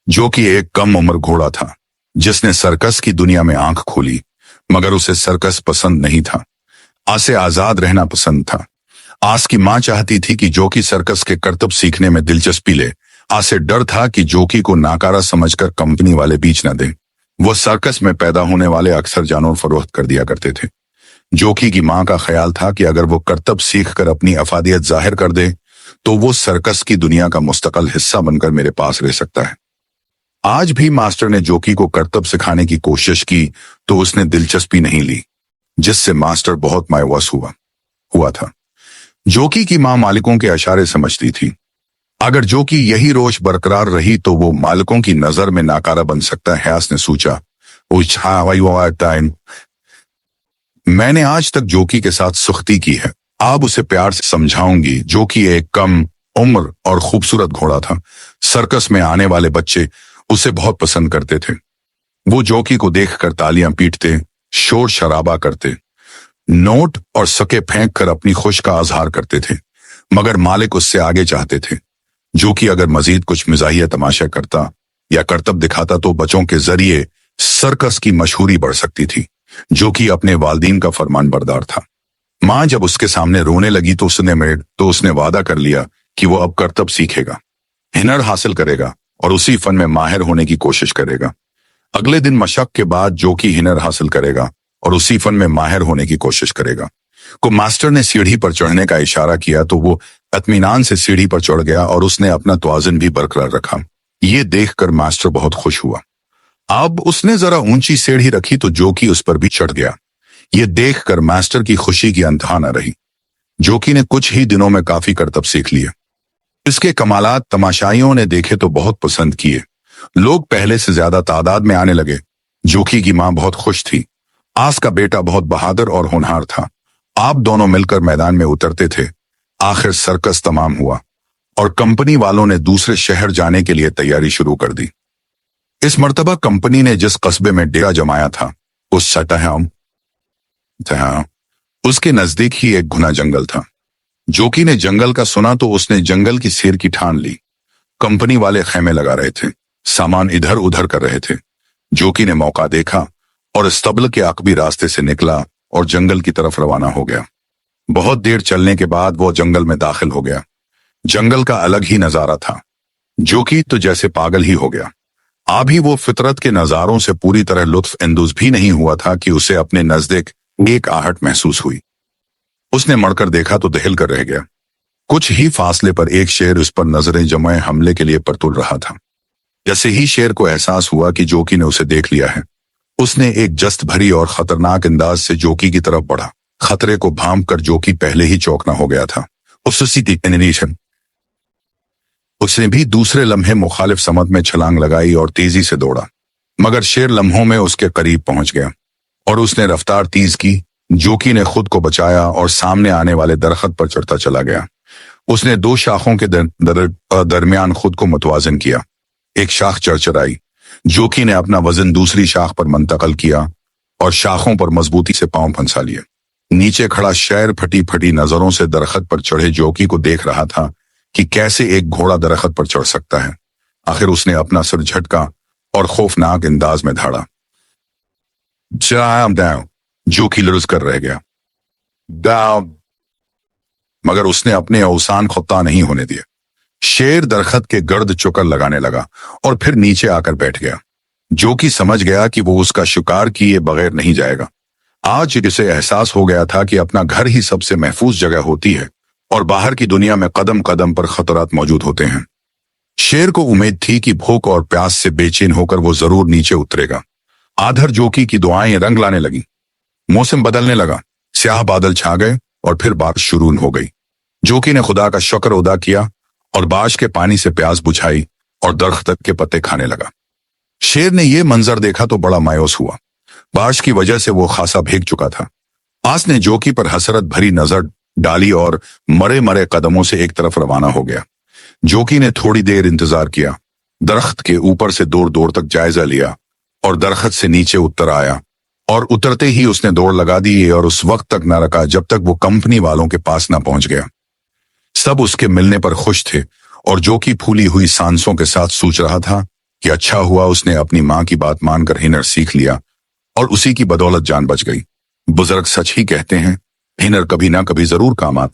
जो कि एक कम उम्र घोड़ा था जिसने सर्कस की दुनिया में आंख खोली, मगर उसे सर्कस पसंद नहीं था। आसे आजाद रहना पसंद था। आस की मां चाहती थी कि जोकी सर्कस के करतब सीखने में दिलचस्पी ले। आसे डर था कि जोकी को नाकारा समझकर कंपनी वाले बीच न दें। वो सर्कस में पैदा होने वाले अक्सर जानवर फरोख्त कर दिया करते थे। जोकी की मां का ख्याल था कि अगर वो करतब सीख कर अपनी अफादियत जाहिर कर दे तो वो सर्कस की दुनिया का मुस्तकिल हिस्सा बनकर मेरे पास रह सकता है। आज भी मास्टर ने जोकी को करतब सिखाने की कोशिश की तो उसने दिलचस्पी नहीं ली, जिससे मास्टर बहुत मायूस हुआ था। जोकी की मां मालिकों के इशारे समझती थी। अगर जोकी यही रोश बरकरार रही तो वो मालिकों की नजर में नाकारा बन सकता है। हयास ने सोचा, मैंने आज तक जोकी के साथ सुख्ती की है, अब उसे प्यार से समझाऊंगी। जोकी एक कम उम्र और खूबसूरत घोड़ा था। सर्कस में आने वाले बच्चे उसे बहुत पसंद करते थे। वो जोकी को देखकर तालियां पीटते, शोर शराबा करते, नोट और सके फेंक कर अपनी खुश का इजहार करते थे, मगर मालिक उससे आगे चाहते थे। जोकी अगर मजीद कुछ मिजाहिया तमाशा करता या करतब दिखाता तो बच्चों के जरिए सर्कस की मशहूरी बढ़ सकती थी। जोकी अपने वालिदैन का फरमान बरदार था। मां जब उसके सामने रोने लगी तो उसने वादा कर लिया कि वो अब करतब सीखेगा, हिनर हासिल करेगा और उसी फन में माहिर होने की कोशिश करेगा। अगले दिन मशक के बाद जोकी हिनर हासिल करेगा और उसी फन में माहिर होने की कोशिश करेगा। को मास्टर ने सीढ़ी पर चढ़ने का इशारा किया तो वो इत्मीनान से सीढ़ी पर चढ़ गया और उसने अपना तवाज़ुन भी बरकरार रखा। ये देखकर मास्टर बहुत खुश हुआ। अब उसने जरा ऊंची सीढ़ी रखी तो जोकी उस पर भी चढ़ गया। ये देखकर मास्टर की खुशी की अंतहा न रही। जोकी ने कुछ ही दिनों में काफी करतब सीख लिए। इसके कमालात तमाशाइयों ने देखे तो बहुत पसंद किए। लोग पहले से ज्यादा तादाद में आने लगे। जोकी की मां बहुत खुश थी। आस का बेटा बहुत बहादुर और होनहार था। आप दोनों मिलकर मैदान में उतरते थे। आखिर सर्कस तमाम हुआ और कंपनी वालों ने दूसरे शहर जाने के लिए तैयारी शुरू कर दी। इस मर्तबा कंपनी ने जिस कस्बे में डेरा जमाया था उसके नजदीक ही एक घना जंगल था। जोकी ने जंगल का सुना तो उसने जंगल की सैर की ठान ली। कंपनी वाले खेमे लगा रहे थे, सामान इधर उधर कर रहे थे। जोकी ने मौका देखा और इस्तबल के अकबी रास्ते से निकला और जंगल की तरफ रवाना हो गया। बहुत देर चलने के बाद वो जंगल में दाखिल हो गया। जंगल का अलग ही नजारा था। जोकी तो जैसे पागल ही हो गया। अभी वो फितरत के नजारों से पूरी तरह लुत्फ अंदोज भी नहीं हुआ था कि उसे अपने नजदीक एक आहट महसूस हुई। उसने मड़कर देखा तो दहिल कर रह गया। कुछ ही फासले पर एक शेर उस पर नजरें जमाए हमले के लिए परतुल रहा था। जैसे ही शेर को एहसास हुआ कि जोकी ने उसे देख लिया है, उसने एक जस्त भरी और खतरनाक अंदाज से जोकी की तरफ बढ़ा। खतरे को भांप कर जोकी पहले ही चौकना हो गया था। उसने भी दूसरे लम्हे मुखालिफ समत में छलांग लगाई और तेजी से दौड़ा, मगर शेर लम्हों में उसके करीब पहुंच गया और उसने रफ्तार तेज की। जोकी ने खुद को बचाया और सामने आने वाले दरख्त पर चढ़ता चला गया। उसने दो शाखों के दरमियान खुद को मुतवाजन किया। एक शाख चरचराई। जोकी ने अपना वजन दूसरी शाख पर मुंतकिल किया और शाखों पर मजबूती से पांव फंसा लिए। नीचे खड़ा शेर फटी फटी नजरों से दरख्त पर चढ़े जोकी को देख रहा था कि कैसे एक घोड़ा दरख्त पर चढ़ सकता है। आखिर उसने अपना सिर झटका और खौफनाक अंदाज में धाड़ा। जोकी लुढ़स कर रह गया, मगर उसने अपने अवसान खुत्ता नहीं होने दिए। शेर दरख्त के गर्द चुकर लगाने लगा और फिर नीचे आकर बैठ गया। जोकी समझ गया कि वो उसका शिकार किए बगैर नहीं जाएगा। आज इसे एहसास हो गया था कि अपना घर ही सबसे महफूज जगह होती है और बाहर की दुनिया में कदम कदम पर खतरात मौजूद होते हैं। शेर को उम्मीद थी कि भूख और प्यास से बेचैन होकर वो जरूर नीचे उतरेगा। आधर जोकी की दुआएं रंग लाने लगी। मौसम बदलने लगा। स्याह बादल छा गए और फिर बारिश शुरू हो गई। जोकी ने खुदा का शुक्र अदा किया और बारिश के पानी से प्यास बुझाई और दरख्त के पत्ते खाने लगा। शेर ने यह मंजर देखा तो बड़ा मायूस हुआ। बारिश की वजह से वो खासा भीग चुका था। आस ने जोकी पर हसरत भरी नजर डाली और मरे मरे कदमों से एक तरफ रवाना हो गया। जोकी ने थोड़ी देर इंतजार किया। दरख्त के ऊपर से दूर दूर तक जायजा लिया और दरख्त से नीचे उतर आया और उतरते ही उसने दौड़ लगा दी और उस वक्त तक न रखा जब तक वो कंपनी वालों के पास न पहुंच गया। सब उसके मिलने पर खुश थे और जोकी फूली हुई सांसों के साथ सोच रहा था कि अच्छा हुआ उसने अपनी माँ की बात मानकर हिनर सीख लिया और उसी की बदौलत जान बच गई। बुजुर्ग सच ही कहते हैं, हिनर कभी ना कभी जरूर काम आता।